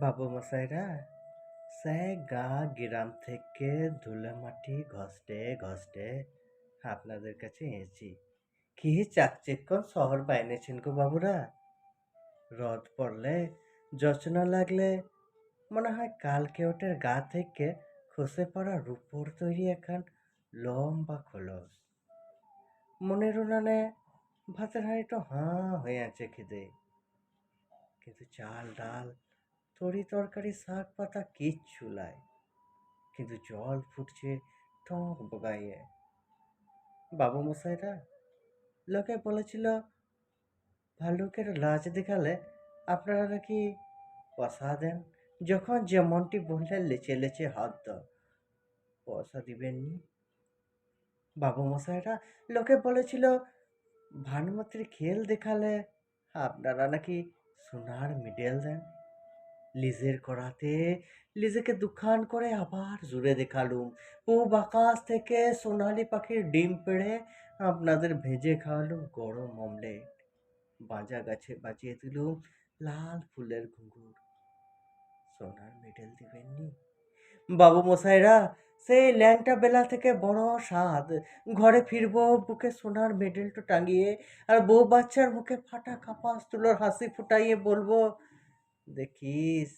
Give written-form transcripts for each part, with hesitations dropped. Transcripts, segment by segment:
বাবু মশাইরা, সে গা গ্রাম থেকে ধুলো মাটি ঘষতে ঘষতে আপনাদের কাছে এসেছি। কি চাকচিক্যন শহর বাইনেছেন গো বাবুরা। রদ পড়লে জোছনা লাগলে মনে হয় কালকে ওটার গা থেকে খসে পড়া রূপোর তৈরি একখান লম্বা খোলস। মনের উনানে ভাতের হাঁড়িটা হাঁ হয়ে আছে খিদে, কিন্তু চাল ডাল তরি তরকারি শাক পাতা কিচ্ছু লাই, কিন্তু জল ফুটছে টক বগাইয়ে। বাবু মশাইরা, লোকে বলেছিল ভালুকের লাজ দেখালে আপনারা নাকি পয়সা দেন। যখন যেমনটি বললেন লেচে লেচে হাত দাও, পয়সা দিবেননি। বাবু মশাইরা, লোকে বলেছিল ভানুমতির খেল দেখালে আপনারা নাকি সোনার মেডেল দেন। লিজের করাতে লিজেকে দুখান করে আবার জুড়ে দেখালুম। পূব আকাশ থেকে সোনালি পাখির ডিম পেড়ে আপনাদের ভেজে খাওয়ালুম গরম অমলেট। বাঁজা গাছে বাজিয়ে দিলুম লাল ফুলের ঘুঙুর। সোনার মেডেল দিবেননি। বাবু মশাইরা, সেই ল্যাংটা বেলা থেকে বড় স্বাদ। ঘরে ফিরবো বুকে সোনার মেডেলটা টাঙিয়ে, আর বউ বাচ্চার মুখে ফাটা কাপাস তুলোর হাসি ফুটাইয়ে বলবো, দেখিস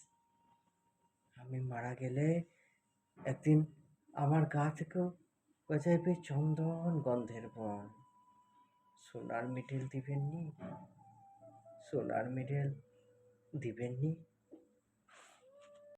আমি মারা গেলে একদিন আমার গা থেকেও গজাইবে চন্দন গন্ধের বন। সোনার মেডেল দিবেননি, সোনার মেডেল দিবেননি।